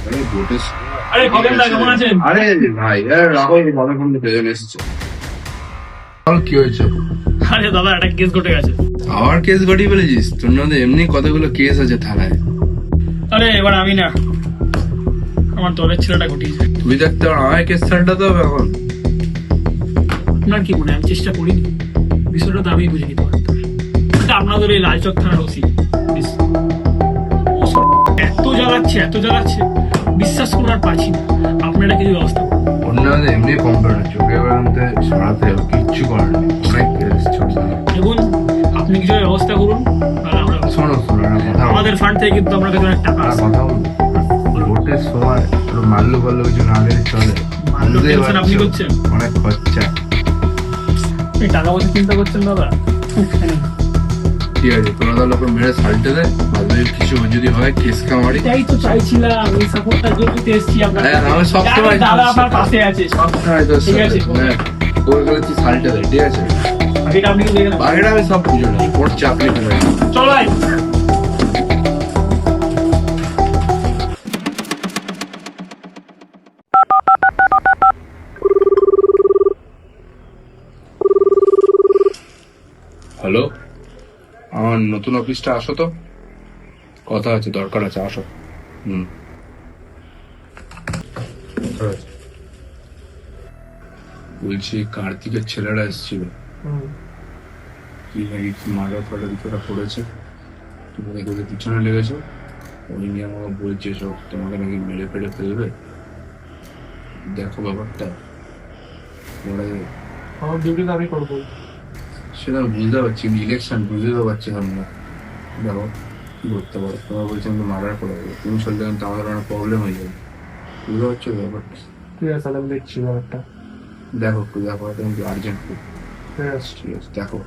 আরে গোটে আরে খগেন দা কেমন আছেন? আরে ভাই রাখো কতক্ষণ পেছনে এসেছে। কি হয়েছে? আরে দাদা একটা কেস ঘটে গেছে। আবার কেস ঘটিয়ে ফেলেছিস? তোর নামে এমনি কতগুলো কেস আছে থানায়। আরে এবার আমি না, আমার দলের ছেলেটা ঘটিয়েছে। তুই দেখতে পার আমায় কেস ছাড়তে হবে এখন? আপনার কি মনে হয় আমি চেষ্টা করিনি? বিষয়টা তো আমি বুঝে নিতে পারতাম। এটা আপনাদের এই লালচক থানার ওসি এত জ্বালাচ্ছে বিশ্বাস করুন আর পারছি না। আপনারা কিছু ব্যবস্থা করুন। অন্যদের এমনি কম্পিউটার চোখে বেড়াতে সরাতে হবে, কিচ্ছু করার নেই। অনেক কেস চলছে। দেখুন আপনি কিছু ব্যবস্থা করুন, তাহলে আমরা শোনো একটা কথা আমাদের ফান্ড থেকে কিন্তু আমরা কিছু অনেক টাকা একটা আছে। কথা বলবো। ভোটের সময় একটু মাল্লু পাল্লু কিছু না দিলে চলে। মাল্লু বুঝতেই টেনশন আপনি পারছো, করছেন? অনেক খরচা। এই টাকা পয়সা চিন্তা করছেন দাদা? ঠিক আছে, তোরা তাহলে ওকে মেরে সাল্টে দেয়, বাদে কিছু যদি হয় কেস কামারি। এটাই তো চাইছিলাম, এই সাপোর্টটা দিতে এসেছি আপনার হ্যাঁ, আমি সবসময় দাদা আপনার পাশে আছে। সবসময় তোর ঠিক আছে। সাথে। হ্যাঁ, তোর কাছে তুই সাল্টে দেয়, ঠিক আছে? বাকিটা আপনি দেখে নেবেন। বাকিটা আমি সব বুঝে নেব, ওর চাপ নিতে পারি। চলো ভাই। হ্যালো, আমার নতুন অফিসটা আসো তো, কথা আছে, দরকার আছে, আসো। হুম, বলছি কার্তিকের ছেলেরা এসেছিল, কি নাকি মার্ডার ফার্ডার কিছুটা করেছে, তুমি নাকি ওদের পিছনে লেগেছো। ওই নিয়ে আমাকে বলছে সব, তোমাকে নাকি মেরে ফেলে ফেলবে। দেখো ব্যাপারটা, মানে আমার ডিউটি আমি করবো। সেটা আমি বুঝতে পারছি, ইলেকশন বুঝতে তো পারছি আমরা। দেখো কি করতে পারো, তোমার বলছি আমি মার্ডার করে দেবো, তুমি চলতে গেলে তো আমাদের অনেক প্রবলেম হয়ে যাবে। বুঝতে পারছো ব্যাপারটা? ঠিক আছে তাহলে আমি দেখছি ব্যাপারটা। দেখো একটু, দেখো এটা কিন্তু আর্জেন্ট। ঠিক আছে। ঠিক আছে, দেখো।